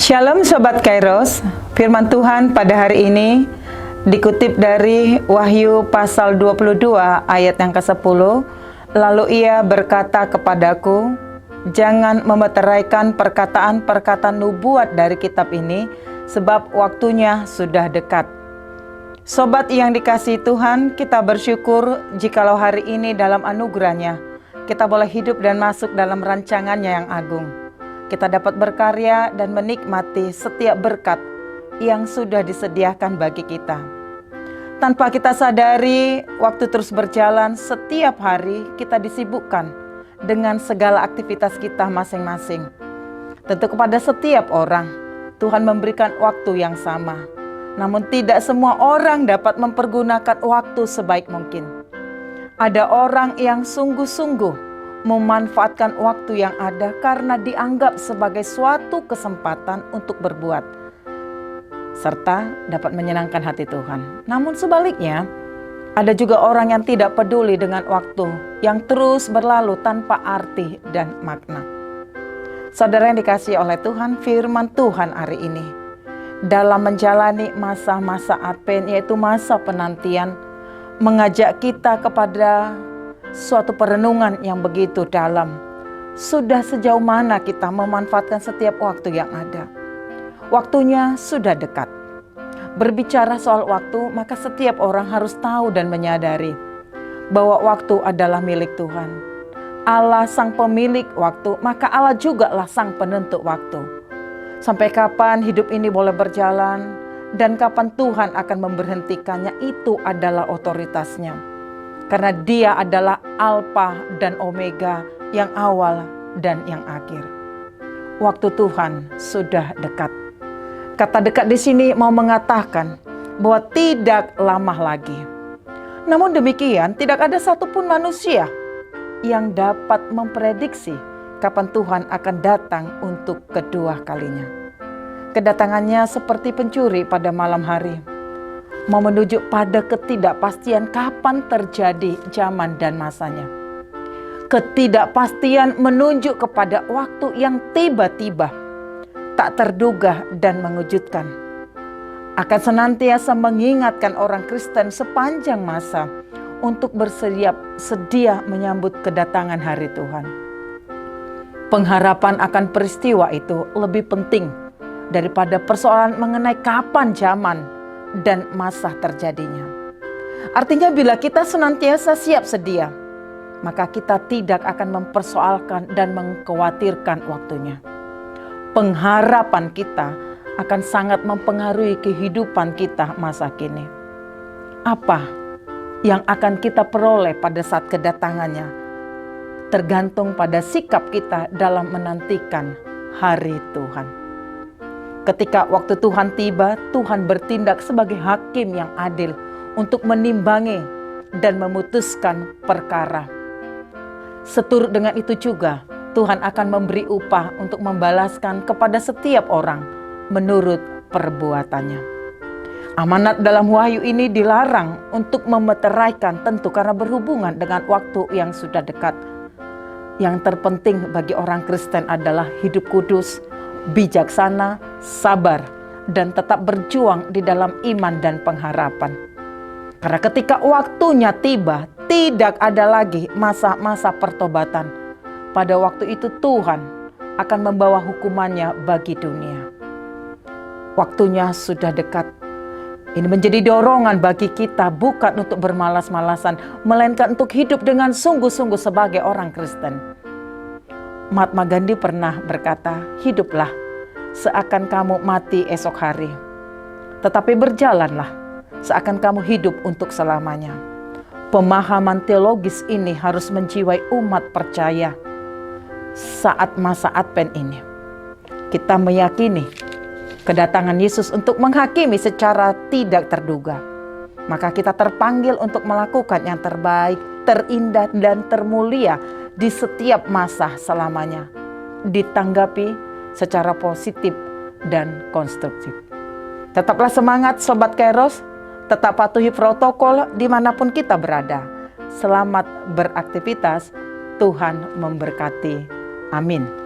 Shalom Sobat Kairos, firman Tuhan pada hari ini dikutip dari Wahyu pasal 22 ayat yang ke-10. Lalu ia berkata kepadaku, jangan memeteraikan perkataan-perkataan nubuat dari kitab ini, sebab waktunya sudah dekat. Sobat yang dikasihi Tuhan, kita bersyukur jikalau hari ini dalam anugerahnya kita boleh hidup dan masuk dalam rancangannya yang agung. Kita dapat berkarya dan menikmati setiap berkat yang sudah disediakan bagi kita. Tanpa kita sadari, waktu terus berjalan, setiap hari kita disibukkan dengan segala aktivitas kita masing-masing. Tentu kepada setiap orang, Tuhan memberikan waktu yang sama. Namun tidak semua orang dapat mempergunakan waktu sebaik mungkin. Ada orang yang sungguh-sungguh memanfaatkan waktu yang ada karena dianggap sebagai suatu kesempatan untuk berbuat, serta dapat menyenangkan hati Tuhan. Namun sebaliknya, ada juga orang yang tidak peduli dengan waktu yang terus berlalu tanpa arti dan makna. Saudara yang dikasihi oleh Tuhan, firman Tuhan hari ini dalam menjalani masa-masa Advent, yaitu masa penantian, mengajak kita kepada suatu perenungan yang begitu dalam. Sudah sejauh mana kita memanfaatkan setiap waktu yang ada? Waktunya sudah dekat. Berbicara soal waktu, maka setiap orang harus tahu dan menyadari bahwa waktu adalah milik Tuhan. Allah sang pemilik waktu, maka Allah juga lah sang penentu waktu. Sampai kapan hidup ini boleh berjalan dan kapan Tuhan akan memberhentikannya, itu adalah otoritasnya. Karena Dia adalah Alfa dan Omega, yang awal dan yang akhir. Waktu Tuhan sudah dekat. Kata dekat di sini mau mengatakan bahwa tidak lama lagi. Namun demikian, tidak ada satupun manusia yang dapat memprediksi kapan Tuhan akan datang untuk kedua kalinya. Kedatangannya seperti pencuri pada malam hari, mau menunjuk pada ketidakpastian kapan terjadi zaman dan masanya. Ketidakpastian menunjuk kepada waktu yang tiba-tiba, tak terduga dan mengejutkan. Akan senantiasa mengingatkan orang Kristen sepanjang masa untuk sedia menyambut kedatangan hari Tuhan. Pengharapan akan peristiwa itu lebih penting daripada persoalan mengenai kapan zaman dan masa terjadinya. Artinya bila kita senantiasa siap sedia, maka kita tidak akan mempersoalkan dan mengkhawatirkan waktunya. Pengharapan kita akan sangat mempengaruhi kehidupan kita masa kini. Apa yang akan kita peroleh pada saat kedatangannya tergantung pada sikap kita dalam menantikan hari Tuhan. Ketika waktu Tuhan tiba, Tuhan bertindak sebagai hakim yang adil untuk menimbangi dan memutuskan perkara. Seturut dengan itu juga, Tuhan akan memberi upah untuk membalaskan kepada setiap orang menurut perbuatannya. Amanat dalam wahyu ini dilarang untuk memeteraikan, tentu karena berhubungan dengan waktu yang sudah dekat. Yang terpenting bagi orang Kristen adalah hidup kudus, bijaksana, sabar, dan tetap berjuang di dalam iman dan pengharapan. Karena ketika waktunya tiba, tidak ada lagi masa-masa pertobatan. Pada waktu itu Tuhan akan membawa hukumannya bagi dunia. Waktunya sudah dekat. Ini menjadi dorongan bagi kita bukan untuk bermalas-malasan, melainkan untuk hidup dengan sungguh-sungguh sebagai orang Kristen. Mahatma Gandhi pernah berkata, hiduplah seakan kamu mati esok hari, tetapi berjalanlah seakan kamu hidup untuk selamanya. Pemahaman teologis ini harus menjiwai umat percaya saat masa Advent ini. Kita meyakini kedatangan Yesus untuk menghakimi secara tidak terduga. Maka kita terpanggil untuk melakukan yang terbaik, terindah, dan termulia di setiap masa selamanya, ditanggapi secara positif dan konstruktif. Tetaplah semangat Sobat Kairos, tetap patuhi protokol dimanapun kita berada. Selamat beraktivitas, Tuhan memberkati. Amin.